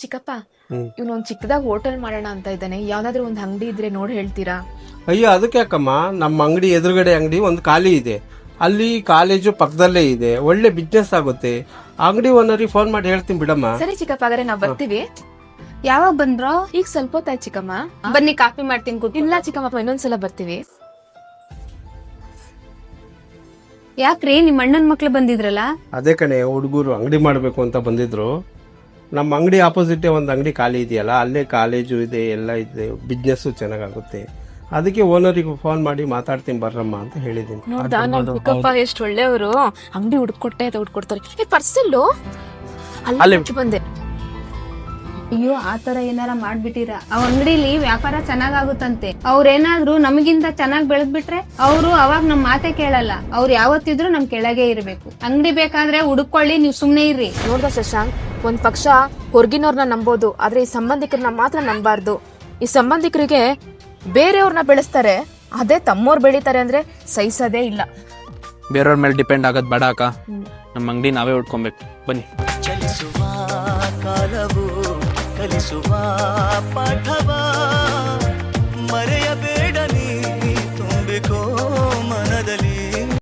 ಚಿಕ್ಕಪ್ಪ, ಇವನೊಂದ್ ಚಿಕ್ಕದಾಗ ಹೋಟೆಲ್ ಮಾಡೋಣ ಅಂತ ಇದ್ದಾನೆ. ಯಾವ್ದಾದ್ರು ಒಂದ್ ಅಂಗಡಿ ಇದ್ರೆ ನೋಡಿ ಹೇಳ್ತೀರಾ? ಅಯ್ಯೋ ಅದಕ್ಕೆ ಯಾಕಮ್ಮ, ನಮ್ಮ ಅಂಗಡಿ ಎದುರುಗಡೆ ಅಂಗಡಿ ಒಂದು ಖಾಲಿ ಇದೆ, ಅಲ್ಲಿ ಕಾಲೇಜು ಪಕ್ಕದಲ್ಲೇ ಇದೆ, ಒಳ್ಳೆ ಬಿಸ್ನೆಸ್ ಆಗುತ್ತೆ. ಅಂಗಡಿ ಓನರಿಗೆ ಫೋನ್ ಮಾಡಿ ಹೇಳ್ತೀನಿ ಬಿಡಮ್ಮ. ಸರಿ ಚಿಕ್ಕಪ್ಪ, ಹಾಗಾದ್ರೆ ನಾವ್ ಬರ್ತೀವಿ. ಯಾವಾಗ ಬಂದ್ರೋ? ಈಗ ಸ್ವಲ್ಪ ಹೊತ್ತಾಯ್ತು ಚಿಕ್ಕಮ್ಮ. ಬನ್ನಿ ಕಾಫಿ ಮಾಡ್ತೀನಿ ಕೂತ್ಕೊಳ್ಳಿ. ಇಲ್ಲ ಚಿಕ್ಕಮ್ಮ, ಇನ್ನೊಂದ್ಸಲ ಬರ್ತೀವಿ. ಯಾಕ್ರಿ ನಿಮ್ ಅಣ್ಣನ್ ಮಕ್ಳು ಬಂದಿದ್ರಲ್ಲ? ಅದೇ ಕಣೆ, ಹುಡುಗರು ಅಂಗಡಿ ಮಾಡಬೇಕು ಅಂತ ಬಂದಿದ್ರು. ನಮ್ಮ ಅಂಗಡಿ ಆಪೋಸಿಟ್ ಒಂದು ಅಂಗಡಿ ಖಾಲಿ ಇದೆಯಲ್ಲ, ಅಲ್ಲೇ ಕಾಲೇಜು ಇದೆ, ಎಲ್ಲ ಇದೆ, ಬಿಸ್ನೆಸ್ ಚೆನ್ನಾಗಾಗುತ್ತೆ. ಅದಕ್ಕೆ ಓನರಿಗೆ ಫೋನ್ ಮಾಡಿ ಮಾತಾಡ್ತೀನಿ ಬರ್ರಮ್ಮ ಅಂತ ಹೇಳಿದ್ದೀನಿ. ನೋಡ್ದಾ ನಮ್ ಚಿಕ್ಕಪ್ಪ ಎಷ್ಟು ಒಳ್ಳೆಯವರು. ಅಂಗಡಿ ಹುಡ್ಕೊಡ್ತಾರೆ. ಪರ್ಸಲ್ಲು ಅಲ್ಲಿ ಬಂದೆ. ಅಯ್ಯೋ, ಆತರ ಏನಾರ ಮಾಡ್ಬಿಟ್ಟಿರ? ಅವ್ ಅಂಗಡಿಲಿ ವ್ಯಾಪಾರ ಚೆನ್ನಾಗಾಗುತ್ತಂತೆ. ಅವ್ರೇನಾದ್ರು ನಮಗಿಂತ ಚೆನ್ನಾಗ್ ಬೆಳೆದ್ಬಿಟ್ರೆ ಅವ್ರು ಅವಾಗ ನಮ್ ಮಾತೆ ಕೇಳಲ್ಲ. ಅವ್ರು ಯಾವತ್ತಿದ್ರು ನಮ್ ಕೆಳಗೆ ಇರ್ಬೇಕು. ಅಂಗಡಿ ಬೇಕಾದ್ರೆ ಹುಡುಕೊಳ್ಳಿ, ನೀವ್ ಸುಮ್ನೆ ಇರ್ರಿ. ನೋಡ್ದ ಶಶಾಂಕ್, ಒಂದ್ ಪಕ್ಷ ಹೊರ್ಗಿನವ್ರನ್ನ ನಂಬೋದು, ಆದ್ರೆ ಈ ಸಂಬಂಧಿಕರನ್ನ ಮಾತ್ರ ನಂಬಾರ್ದು. ಈ ಸಂಬಂಧಿಕರಿಗೆ ಬೇರೆಯವ್ರನ್ನ ಬೆಳೆಸ್ತಾರೆ, ಅದೇ ತಮ್ಮವ್ರು ಬೆಳಿತಾರೆ ಅಂದ್ರೆ ಸಹಿಸೋದೇ ಇಲ್ಲ. ಬೇರೆಯವ್ರ ಮೇಲೆ ಡಿಪೆಂಡ್ ಆಗೋದ್ ಬೇಡ ಅಕ್ಕ. ನಮ್ಮ ಅಂಗಡಿ ನಾವೇ ಉಟ್ಕೊಬೇಕು. ಬನ್ನಿ. ಚಲಿಸುವ ಕಾಲವು ಕಲಿಸುವ ಪಾಠವ